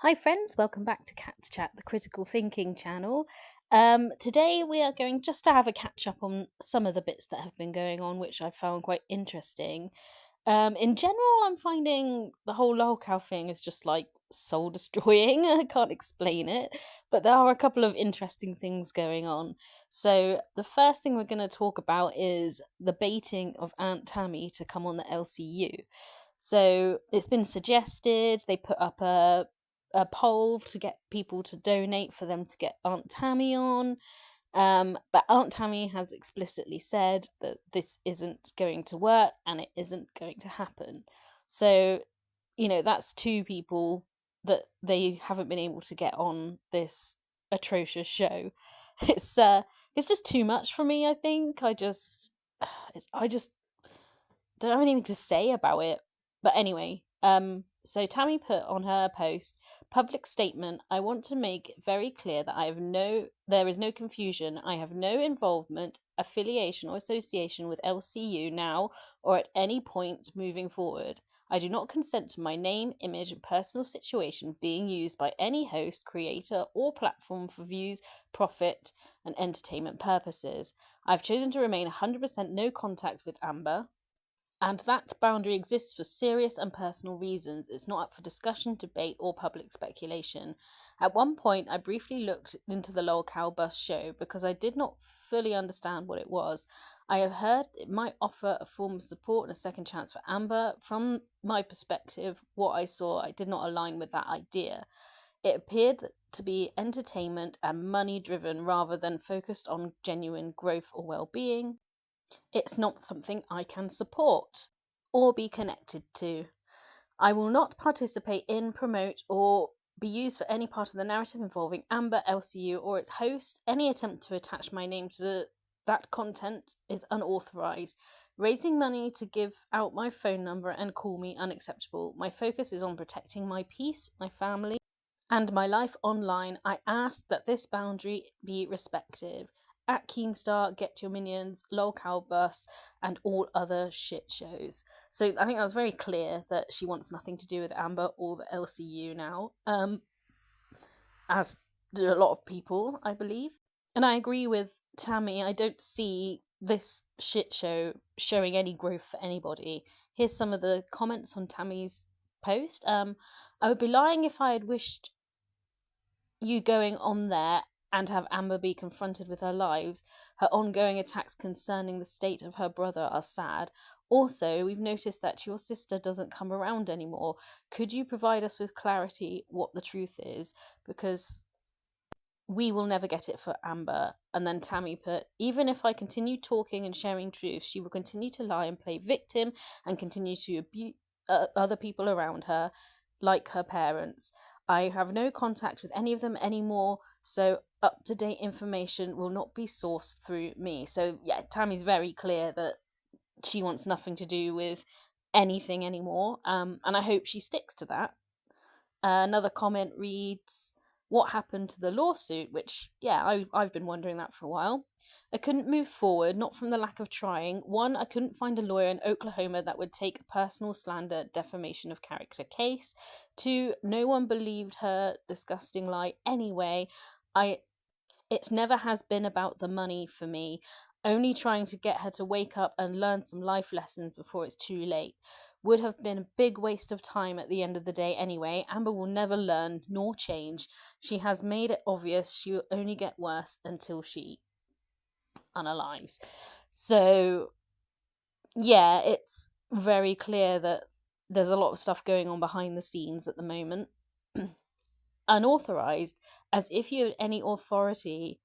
Hi friends, welcome back to Cat's Chat, the critical thinking channel. Today we are going just to have a catch up on some of the bits that have been going on, which I found quite interesting. In general, I'm finding the whole lolcow thing is just like soul destroying. I can't explain it, but there are a couple of interesting things going on. So the first thing we're going to talk about is the baiting of Aunt Tammy to come on the LCU. So it's been suggested, they put up a poll to get people to donate for them to get Aunt Tammy on. But Aunt Tammy has explicitly said that this isn't going to work and it isn't going to happen. So, that's two people that they haven't been able to get on this atrocious show. It's just too much for me, I think. I just don't have anything to say about it. But anyway, so Tammy put on her post, public statement, I want to make it very clear that there is no confusion. I have no involvement, affiliation or association with LCU now or at any point moving forward. I do not consent to my name, image, and personal situation being used by any host, creator, or platform for views, profit, and entertainment purposes. I've chosen to remain 100% no contact with Amber, and that boundary exists for serious and personal reasons. It's not up for discussion, debate, or public speculation. At one point, I briefly looked into the Lol Cow Bus show because I did not fully understand what it was. I have heard it might offer a form of support and a second chance for Amber. From my perspective, what I saw, I did not align with that idea. It appeared to be entertainment and money driven rather than focused on genuine growth or well being. It's not something I can support or be connected to. I will not participate in, promote, or be used for any part of the narrative involving Amber, LCU, or its host. Any attempt to attach my name to that content is unauthorized. Raising money to give out my phone number and call me unacceptable. My focus is on protecting my peace, my family, and my life online. I ask that this boundary be respected. At Keemstar, Get Your Minions, Lol Cow Bus, and all other shit shows. So I think that's very clear that she wants nothing to do with Amber or the LCU now, as do a lot of people, I believe. And I agree with Tammy. I don't see this shit show showing any growth for anybody. Here's some of the comments on Tammy's post. I would be lying if I had wished you going on there and have Amber be confronted with her lives. Her ongoing attacks concerning the state of her brother are sad. Also, we've noticed that your sister doesn't come around anymore. Could you provide us with clarity what the truth is? Because we will never get it for Amber. And then Tammy put, even if I continue talking and sharing truth, she will continue to lie and play victim and continue to abuse other people around her, like her parents. I have no contact with any of them anymore, so up to date information will not be sourced through me. So, yeah, Tammy's very clear that she wants nothing to do with anything anymore, and I hope she sticks to that. Another comment reads, what happened to the lawsuit? Which, yeah, I've been wondering that for a while. I couldn't move forward, not from the lack of trying. One, I couldn't find a lawyer in Oklahoma that would take a personal slander, defamation of character case. Two, no one believed her disgusting lie anyway. It never has been about the money for me, only trying to get her to wake up and learn some life lessons before it's too late. Would have been a big waste of time at the end of the day anyway. Amber will never learn nor change. She has made it obvious she will only get worse until she unalives. So, yeah, it's very clear that there's a lot of stuff going on behind the scenes at the moment. Unauthorized, as if you had any authority.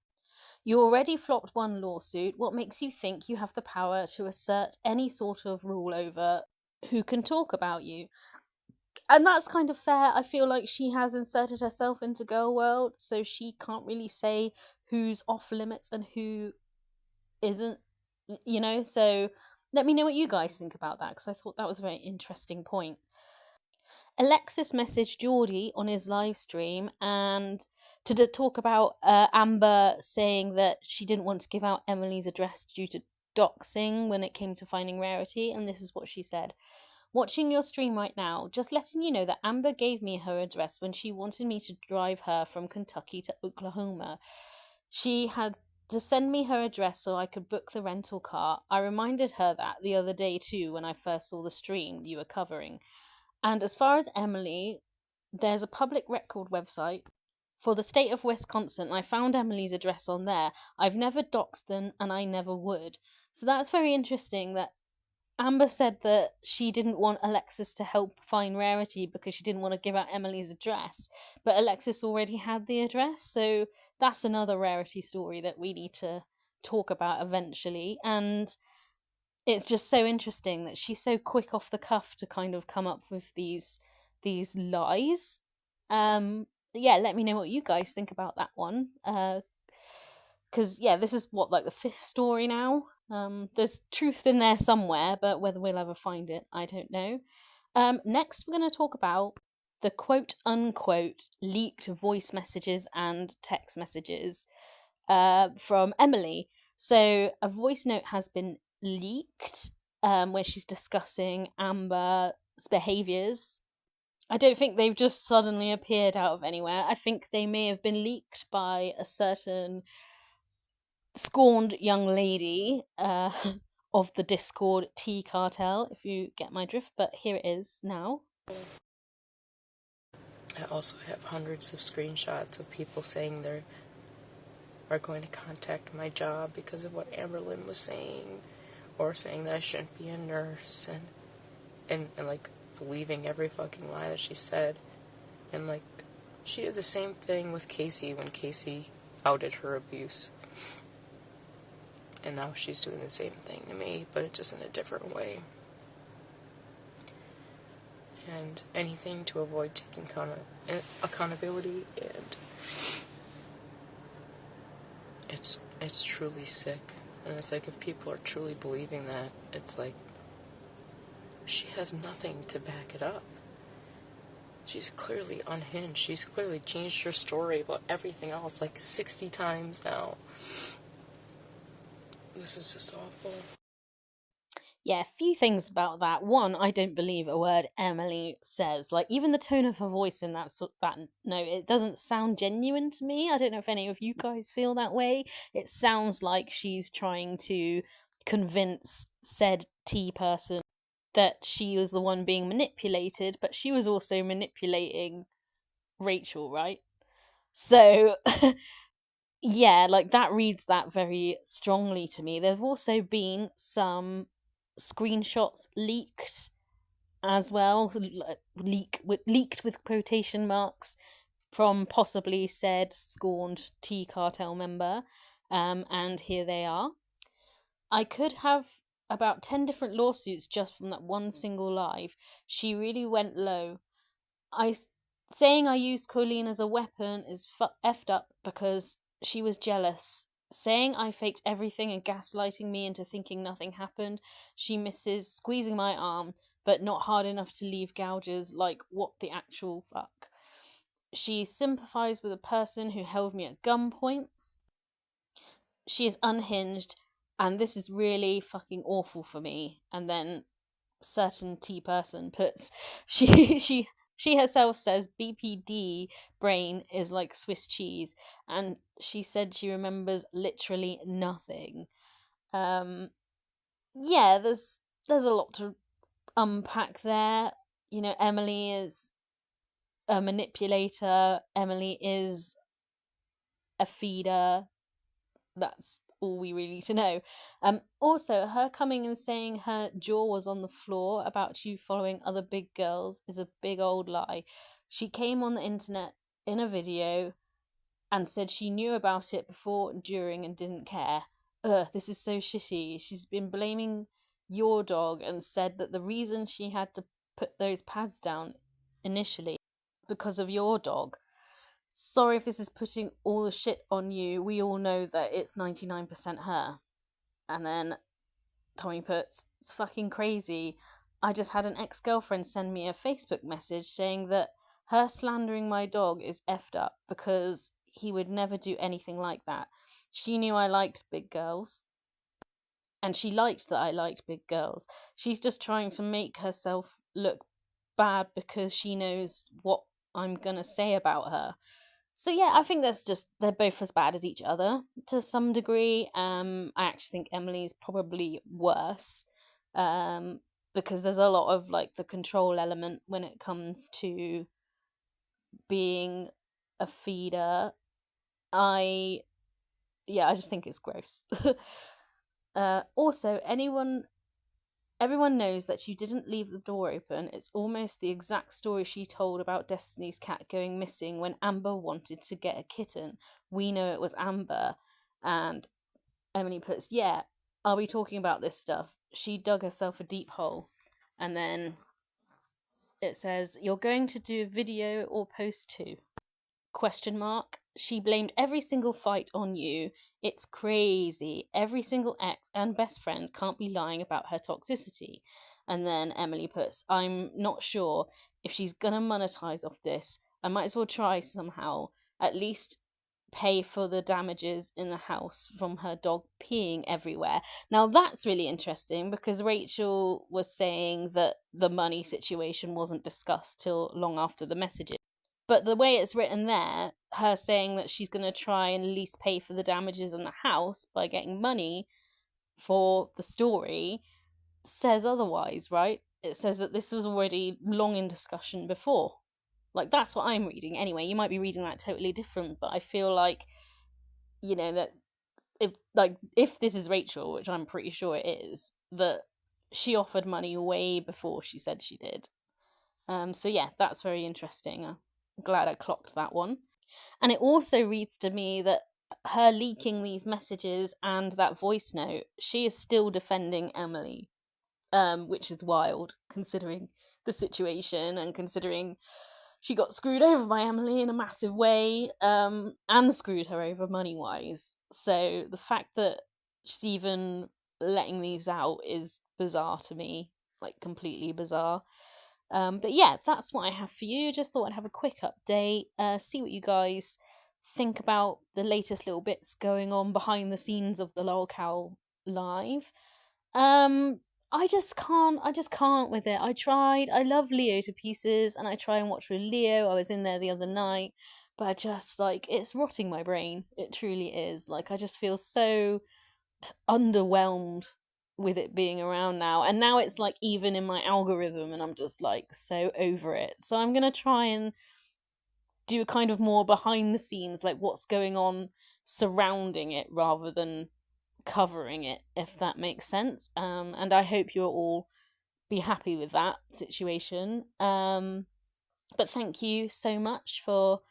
You already flopped one lawsuit. What makes you think you have the power to assert any sort of rule over who can talk about you? And that's kind of fair. I feel like she has inserted herself into Gorlworld, so she can't really say who's off limits and who isn't, So let me know what you guys think about that, because I thought that was a very interesting point. Alexis messaged Geordie on his live stream and to talk about Amber saying that she didn't want to give out Emily's address due to doxing when it came to finding Rarity, and this is what she said. Watching your stream right now, just letting you know that Amber gave me her address when she wanted me to drive her from Kentucky to Oklahoma. She had to send me her address so I could book the rental car. I reminded her that the other day too when I first saw the stream you were covering. And as far as Emily, there's a public record website for the state of Wisconsin. I found Emily's address on there. I've never doxed them and I never would. So that's very interesting that Amber said that she didn't want Alexis to help find Rarity because she didn't want to give out Emily's address. But Alexis already had the address, so that's another Rarity story that we need to talk about eventually. And it's just so interesting that she's so quick off the cuff to kind of come up with these lies. Yeah, let me know what you guys think about that one. Because yeah, this is what, like the fifth story now. There's truth in there somewhere, but whether we'll ever find it, I don't know. Next, we're going to talk about the quote unquote leaked voice messages and text messages from Emily. So a voice note has been leaked where she's discussing Amber's behaviours. I don't think they've just suddenly appeared out of anywhere. I think they may have been leaked by a certain scorned young lady of the Discord Tea Cartel, if you get my drift, but here it is now. I also have hundreds of screenshots of people saying they are going to contact my job because of what Amberlynn was saying, or saying that I shouldn't be a nurse, and like believing every fucking lie that she said. And like, she did the same thing with Casey when Casey outed her abuse. And now she's doing the same thing to me, but just in a different way. And anything to avoid taking accountability, and it's truly sick. And it's like, if people are truly believing that, it's like, she has nothing to back it up. She's clearly unhinged. She's clearly changed her story about everything else like 60 times now. This is just awful. Yeah, a few things about that. One, I don't believe a word Emily says. Like, even the tone of her voice in that note, it doesn't sound genuine to me. I don't know if any of you guys feel that way. It sounds like she's trying to convince said T person that she was the one being manipulated, but she was also manipulating Rachel, right? So yeah, like that reads that very strongly to me. There've also been some screenshots leaked as well, leaked with quotation marks, from possibly said scorned Tea Cartel member, and here they are. I could have about 10 different lawsuits just from that one single live. She really went low. Saying I used Colleen as a weapon is effed up because she was jealous. Saying I faked everything and gaslighting me into thinking nothing happened. She misses squeezing my arm, but not hard enough to leave gouges. Like, what the actual fuck? She sympathised with a person who held me at gunpoint. She is unhinged, and this is really fucking awful for me. And then certain T person puts she herself says BPD brain is like Swiss cheese, and she said she remembers literally nothing. Yeah, there's a lot to unpack there. You know, Emily is a manipulator. Emily is a feeder. That's all we really need to know. Also, her coming and saying her jaw was on the floor about you following other big girls is a big old lie. She came on the internet in a video and said she knew about it before, during, and didn't care. Ugh, this is so shitty. She's been blaming your dog and said that the reason she had to put those pads down initially because of your dog. Sorry if this is putting all the shit on you. We all know that it's 99% her. And then Tommy puts, it's fucking crazy. I just had an ex-girlfriend send me a Facebook message saying that her slandering my dog is effed up because he would never do anything like that. She knew I liked big girls. And she liked that I liked big girls. She's just trying to make herself look bad because she knows what I'm gonna say about her. So yeah, I think they're both as bad as each other to some degree. I actually think Emily's probably worse. Um, because there's a lot of like the control element when it comes to being a feeder. I I just think it's gross. Also, everyone knows that you didn't leave the door open. It's almost the exact story she told about Destiny's cat going missing when Amber wanted to get a kitten. We know it was Amber. And Emily puts, yeah, are we talking about this stuff? She dug herself a deep hole. And then it says, you're going to do a video or post too? Question mark. She blamed every single fight on you. It's crazy. Every single ex and best friend can't be lying about her toxicity. And then Emily puts, I'm not sure if she's gonna monetize off this. I might as well try somehow. At least pay for the damages in the house from her dog peeing everywhere. Now that's really interesting because Rachel was saying that the money situation wasn't discussed till long after the messages. But the way it's written there, her saying that she's going to try and at least pay for the damages in the house by getting money for the story, says otherwise, right? It says that this was already long in discussion before. Like, that's what I'm reading. Anyway, you might be reading that totally different, but I feel like, that if this is Rachel, which I'm pretty sure it is, that she offered money way before she said she did. So yeah, that's very interesting. I'm glad I clocked that one. And it also reads to me that her leaking these messages and that voice note, she is still defending Emily, which is wild considering the situation and considering she got screwed over by Emily in a massive way, and screwed her over money wise. So the fact that she's even letting these out is bizarre to me, like completely bizarre. But yeah, that's what I have for you. Just thought I'd have a quick update, see what you guys think about the latest little bits going on behind the scenes of the Lolcow live. Um, I just can't with it. I tried. I love Leo to pieces, and I try and watch with Leo. I was in there the other night, but I just like it's rotting my brain. It truly is. Like I just feel so underwhelmed with it being around now. And now it's like even in my algorithm, and I'm just like so over it. So I'm gonna try and do a kind of more behind the scenes, like what's going on surrounding it rather than covering it, if that makes sense. And I hope you'll all be happy with that situation. But thank you so much for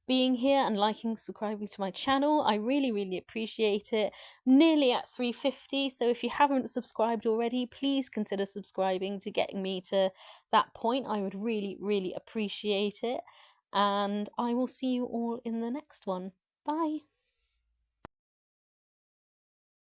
being here and liking, subscribing to my channel. I really, really appreciate it. I'm nearly at 350, so if you haven't subscribed already, please consider subscribing to getting me to that point. I would really, really appreciate it. And I will see you all in the next one. Bye.